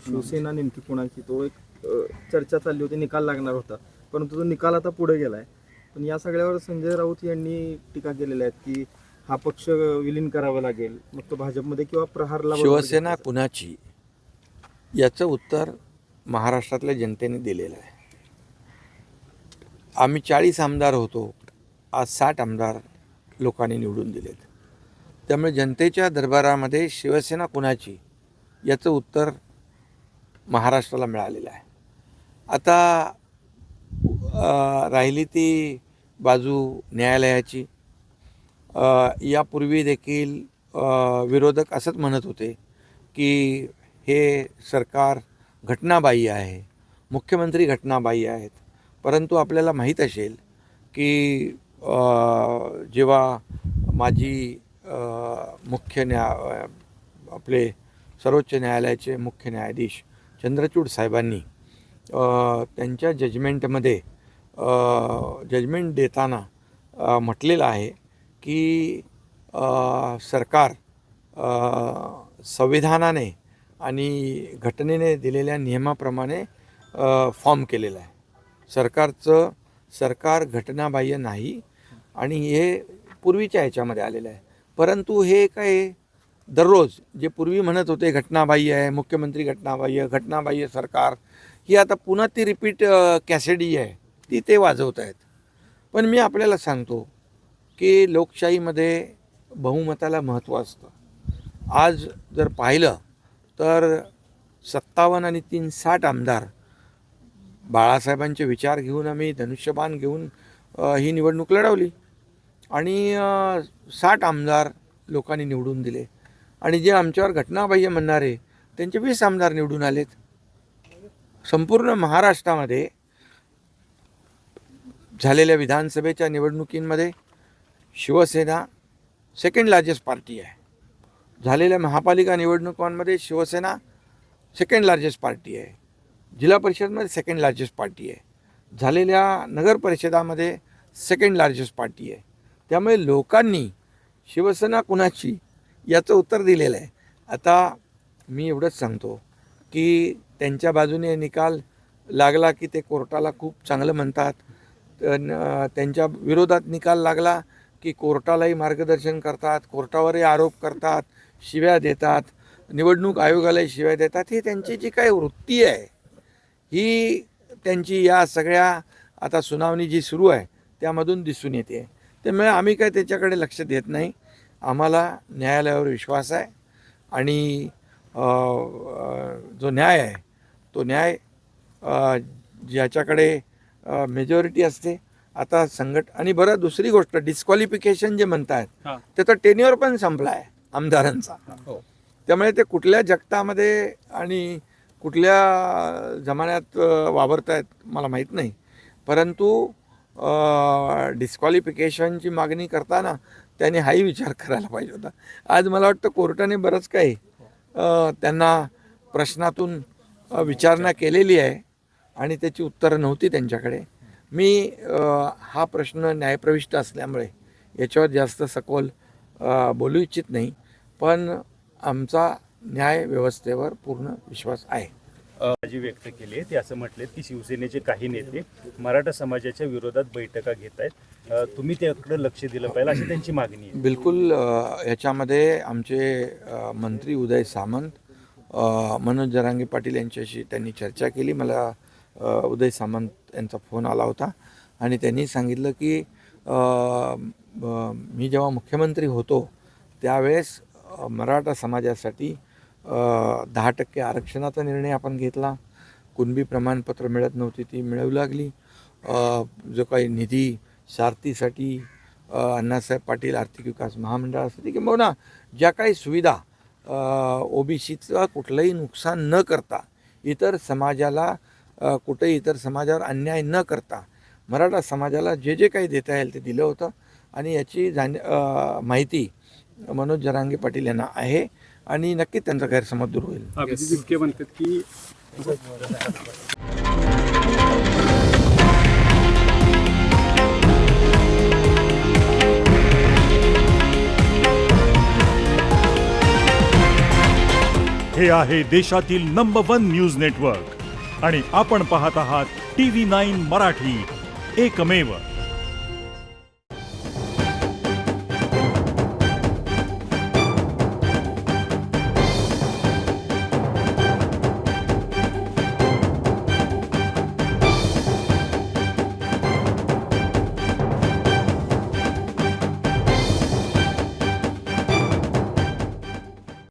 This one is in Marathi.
शिवसेना नेमकी कोणाची तो एक चर्चा चालली होती, निकाल लागणार होता, परंतु तो निकाल आता पुढे गेलाय. पण या सगळ्यावर संजय राऊत यांनी टीका केलेल्या आहेत की हा पक्ष विलीन करावा लागेल, मग तो भाजपमध्ये किंवा प्रहारला. शिवसेना कुणाची याचं उत्तर महाराष्ट्रातल्या जनतेने दिलेलं आहे. आम्ही 40 आमदार होतो, आज 60 आमदार लोकांनी निवडून दिलेत. त्यामुळे जनतेच्या दरबारामध्ये शिवसेना कुणाची याचं उत्तर महाराष्ट्राला मिळालेलं आहे. आता राहिली ती बाजू न्यायालयाची. यापूर्वी देखील विरोधक असंच म्हणत होते की हे सरकार घटनाबाह्य आहे, मुख्यमंत्री घटनाबाह्य आहेत. परंतु आपल्याला माहीत असेल की जेव्हा माजी आपले सर्वोच्च न्यायालयाचे मुख्य न्यायाधीश चंद्रचूड साहेबांनी त्यांच्या जजमेंटमध्ये जजमेंट देताना म्हटलेलं आहे की सरकार संविधानाने आणि घटनेने दिलेल्या नियमाप्रमाणे फॉर्म केलेलं आहे. सरकार घटनाबाह्य नाही आणि हे पूर्वीच्या ह्याच्यामध्ये आलेलं आहे. परंतु हे काय दररोज जे पूर्वी म्हणत होते घटनाबाह्य आहे, मुख्यमंत्री घटनाबाह्य सरकार, ही आता पुन्हा ती रिपीट कॅसेडी आहे ती ते वाजवत आहेत. पण मी आपल्याला सांगतो की लोकशाहीमध्ये बहुमताला महत्त्व असतं. आज जर पाहिलं तर 57 आणि 3 60 आमदार बाळासाहेबांचे विचार घेऊन आम्ही धनुष्यबाण घेऊन ही निवडणूक लढवली आणि 60 आमदार लोकांनी निवडून दिले आणि जे आमच्यावर घटनाबाह्य म्हणणारे त्यांचे 20 आमदार निवडून आलेत. संपूर्ण महाराष्ट्रामध्ये झालेल्या विधानसभेच्या निवडणुकींमध्ये शिवसेना सेकंड लार्जेस्ट पार्टी आहे. झालेल्या महापालिका निवडणुकांमध्ये शिवसेना सेकंड लार्जेस्ट पार्टी आहे. जिल्हा परिषदमध्ये सेकंड लार्जेस्ट पार्टी आहे. झालेल्या नगर परिषदामध्ये सेकंड लार्जेस्ट पार्टी आहे. त्यामुळे लोकांनी शिवसेना कुणाची याचं उत्तर दिलेलं आहे. आता मी एवढंच सांगतो की त्यांच्या बाजूने निकाल लागला की ते कोर्टाला खूप चांगलं म्हणतात, त्यांच्या विरोधात निकाल लागला की कोर्टालाही मार्गदर्शन करतात, कोर्टावरही आरोप करतात, शिव्या देतात, निवडणूक आयोगालाही शिव्या देतात. ही त्यांची जी काही वृत्ती आहे ही त्यांची या सगळ्या आता सुनावणी जी सुरू आहे त्यामधून दिसून येते. त्यामुळे आम्ही काय त्याच्याकडे लक्ष देत नाही. आम्हाला न्यायालयावर विश्वास आहे आणि जो न्याय आहे तो न्याय ज्याच्याकडे मेजॉरिटी असते. आता आणि बरं दुसरी गोष्ट, डिस्क्वालिफिकेशन जे म्हणतात त्याचा टेन्युअर पण संपला आहे आमदारांचा. त्यामुळे ते कुठल्या जगतामध्ये आणि कुठल्या जमान्यात वावरत आहेत मला माहीत नाही. परंतु डिस्क्वालिफिकेशनची मागणी करताना त्याने हाही विचार करायला पाहिजे होता. आज मला वाटतं कोर्टाने बरंच काही त्यांना प्रश्नातून विचारणा केलेली आहे आणि त्याची उत्तरं नव्हती त्यांच्याकडे. मी हा प्रश्न न्यायप्रविष्ट असल्यामुळे याच्यावर जास्त सखोल बोलू इच्छित नाही, पण आमचा न्याय व्यवस्थेवर पूर्ण विश्वास आहे. जी व्यक्त केली आहे ते असं म्हटले की शिवसेनेचे काही नेते मराठा समाजाच्या विरोधात बैठका घेत आहेत, तुम्ही त्याकडे लक्ष दिलं पाहिजे अशी त्यांची मागणी आहे. बिलकुल. याच्यामध्ये आमचे मंत्री उदय सामंत, मनोज जरांगे पाटील यांच्याशी त्यांनी चर्चा केली. मला उदय सामंत यांचा फोन आला होता आणि त्यांनी सांगितलं की मी जेव्हा मुख्यमंत्री होतो त्यावेळेस मराठा समाजासाठी 10% आरक्षणाचा निर्णय आपण घेतला. कुणबी प्रमाणपत्र मिळत नव्हती, ती मिळवू लागली. जो काही निधी सारथीसाठी अण्णासाहेब पाटील आर्थिक विकास महामंडळासाठी किंवा ज्या काही सुविधा ओबीसीचं कुठलंही नुकसान न करता, इतर समाजाला कुठेही इतर समाजावर अन्याय न करता मराठा समाजाला जे जे काही देता येईल ते दिलं होतं आणि याची माहिती मनोज जरांगे पाटील यांना आहे आणि नक्कीच त्यांचा गैरसमज दूर होईल. अभिजित जितके म्हणतात की हे आहे देशातील नंबर 1 न्यूज नेटवर्क आणि आपण पाहत आहात TV9 मराठी, एकमेव.